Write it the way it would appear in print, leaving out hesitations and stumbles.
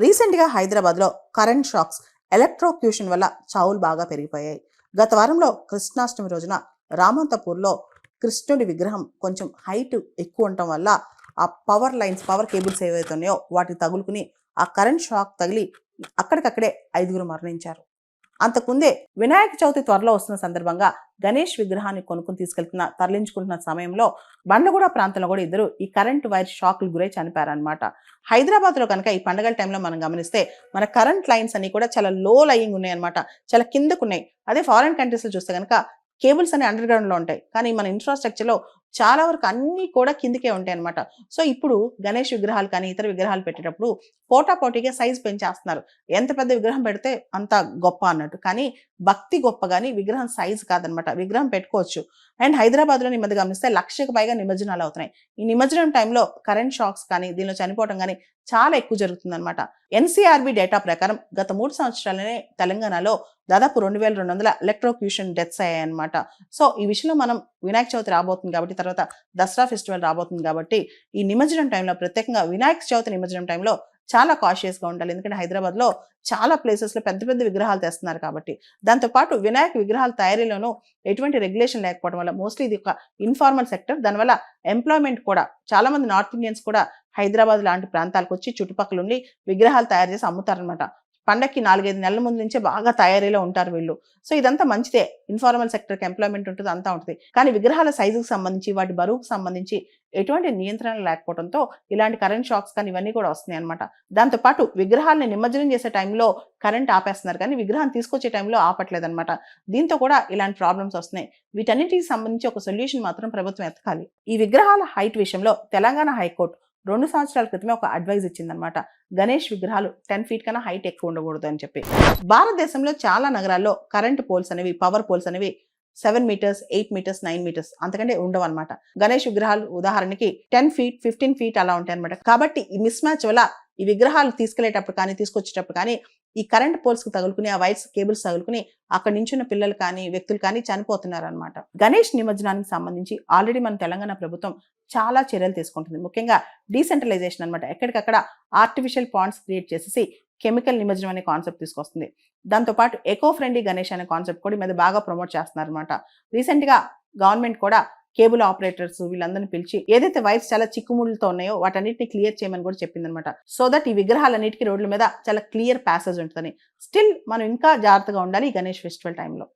రీసెంట్‌గా హైదరాబాద్‌లో current shocks, ఎలక్ట్రోక్యూషన్ వల్ల చావులు బాగా పెరిగిపోయాయి. గత వారంలో కృష్ణాష్టమి రోజున రామంతపూర్‌లో కృష్ణుడి విగ్రహం కొంచెం హైట్ ఎక్కువ ఉండటం వల్ల ఆ పవర్ లైన్స్, పవర్ కేబుల్స్ ఏవైతే ఉన్నాయో వాటికి తగులుకుని ఆ కరెంట్ షాక్ తగిలి అక్కడికక్కడే 5 మరణించారు. అంతకుముందే వినాయక చవితి త్వరలో వస్తున్న సందర్భంగా గణేష్ విగ్రహాన్ని కొనుక్కుని తరలించుకుంటున్న సమయంలో బండ్లగూడ ప్రాంతంలో కూడా ఇద్దరు ఈ కరెంట్ వైర్ షాక్లు గురై చనిపోయారనమాట. హైదరాబాద్లో కనుక ఈ పండగల టైంలో మనం గమనిస్తే మన కరెంట్ లైన్స్ అన్ని కూడా చాలా లో లయింగ్ ఉన్నాయి అనమాట. చాలా కిందకు ఉన్నాయి. అదే ఫారిన్ కంట్రీస్లో చూస్తే కనుక కేబుల్స్ అన్ని అండర్ గ్రౌండ్ లో ఉంటాయి. కానీ మన ఇన్ఫ్రాస్ట్రక్చర్ లో చాలా వరకు అన్ని కూడా కిందకే ఉంటాయి అనమాట. సో ఇప్పుడు గణేష్ విగ్రహాలు కానీ ఇతర విగ్రహాలు పెట్టేటప్పుడు పోటాపోటీగా సైజ్ పెంచేస్తున్నారు. ఎంత పెద్ద విగ్రహం పెడితే అంత గొప్ప అన్నట్టు. కానీ భక్తి గొప్ప గానీ విగ్రహం సైజ్ కాదనమాట. విగ్రహం పెట్టుకోవచ్చు. అండ్ హైదరాబాద్ లో ఈ మధ్య గమనిస్తే 1,00,000కి పైగా నిమజ్జనాలు అవుతున్నాయి. ఈ నిమజ్జనం టైంలో కరెంట్ షాక్స్ కానీ దీనిలో చనిపోవడం కానీ చాలా ఎక్కువ జరుగుతుందన్నమాట. ఎన్సీఆర్బీ డేటా ప్రకారం గత 3 సంవత్సరాలనే తెలంగాణలో దాదాపు 2,200 ఎలక్ట్రోక్యూషన్ డెత్స్ అయ్యాయన్నమాట. సో ఈ విషయంలో మనం వినాయక చవితి రాబోతుంది కాబట్టి, తర్వాత దసరా ఫెస్టివల్ రాబోతుంది కాబట్టి ఈ నిమజ్జనం టైంలో, ప్రత్యేకంగా వినాయక చవితి నిమజ్జనం టైంలో చాలా కాషియస్గా ఉండాలి. ఎందుకంటే హైదరాబాద్లో చాలా ప్లేసెస్లో పెద్ద పెద్ద విగ్రహాలు తెస్తున్నారు కాబట్టి. దాంతోపాటు వినాయక విగ్రహాల తయారీలోనూ ఎటువంటి రెగ్యులేషన్ లేకపోవడం వల్ల మోస్ట్లీ ఇది ఒక ఇన్ఫార్మల్ సెక్టర్. దానివల్ల ఎంప్లాయ్మెంట్ కూడా చాలా మంది నార్త్ ఇండియన్స్ కూడా హైదరాబాద్ లాంటి ప్రాంతాలకు వచ్చి చుట్టుపక్కల ఉండి విగ్రహాలు తయారు చేసి అమ్ముతారనమాట. పండక్కి 4-5 నెలల ముందు నుంచే బాగా తయారీలో ఉంటారు వీళ్ళు. సో ఇదంతా మంచిదే. ఇన్ఫార్మల్ సెక్టర్కి ఎంప్లాయ్మెంట్ ఉంటుంది, అంతా ఉంటుంది. కానీ విగ్రహాల సైజుకి సంబంధించి, వాటి బరువుకు సంబంధించి ఎటువంటి నియంత్రణ లేకపోవడంతో ఇలాంటి కరెంట్ షాక్స్ కానీ ఇవన్నీ కూడా వస్తున్నాయి అనమాట. దాంతోపాటు విగ్రహాలని నిమజ్జనం చేసే టైంలో కరెంట్ ఆపేస్తున్నారు కానీ విగ్రహం తీసుకొచ్చే టైంలో ఆపట్లేదన్నమాట. దీంతో కూడా ఇలాంటి ప్రాబ్లమ్స్ వస్తున్నాయి. వీటన్నిటికి సంబంధించి ఒక సొల్యూషన్ మాత్రం ప్రభుత్వం ఎతకాలి. ఈ విగ్రహాల హైట్ విషయంలో తెలంగాణ హైకోర్టు 2 సంవత్సరాల క్రితమే ఒక అడ్వైజ్ ఇచ్చిందనమాట. గణేష్ విగ్రహాలు 10 ఫీట్ కన్నా హైట్ ఎక్కువ ఉండకూడదు అని చెప్పి. భారతదేశంలో చాలా నగరాల్లో కరెంట్ పోల్స్ అనేవి, పవర్ పోల్స్ అనేవి 7 మీటర్స్, 8 మీటర్స్, 9 మీటర్స్ అంతకంటే ఉండవు అనమాట. గణేష్ విగ్రహాలు ఉదాహరణకి 10 ఫీట్, 15 ఫీట్ అలా ఉంటాయి అనమాట. కాబట్టి ఈ మిస్ మ్యాచ్ వల్ల ఈ విగ్రహాలు తీసుకెళ్లేటప్పుడు కానీ, తీసుకొచ్చేటప్పుడు కానీ ఈ కరెంట్ పోల్స్ కు తగులుకుని, ఆ వైర్స్, కేబుల్స్ తగులుకుని అక్కడ నించున్న పిల్లలు కానీ, వ్యక్తులు కానీ చనిపోతున్నారు అనమాట. గణేష్ నిమజ్జనానికి సంబంధించి ఆల్రెడీ మన తెలంగాణ ప్రభుత్వం చాలా చర్యలు తీసుకుంటుంది. ముఖ్యంగా డీసెంట్రలైజేషన్ అనమాట. ఎక్కడికక్కడ ఆర్టిఫిషియల్ పాండ్స్ క్రియేట్ చేసేసి కెమికల్ నిమజ్జనం అనే కాన్సెప్ట్ తీసుకొస్తుంది. దాంతోపాటు ఎకో ఫ్రెండ్లీ గణేష్ అనే కాన్సెప్ట్ కూడా మీద బాగా ప్రమోట్ చేస్తున్నారు అనమాట. రీసెంట్ గా గవర్నమెంట్ కూడా కేబుల్ ఆపరేటర్స్ వీళ్ళందరినీ పిలిచి ఏదైతే వైర్స్ చాలా చిక్కుముళ్ళతో ఉన్నాయో వాటన్నిటిని క్లియర్ చేయమని కూడా చెప్పిందనమాట. సో దట్ ఈ విగ్రహాలన్నిటికీ రోడ్ల మీద చాలా క్లియర్ ప్యాసేజ్ ఉంటుందని. స్టిల్ మనం ఇంకా జాగ్రత్తగా ఉండాలి ఈ గణేష్ ఫెస్టివల్ టైంలో.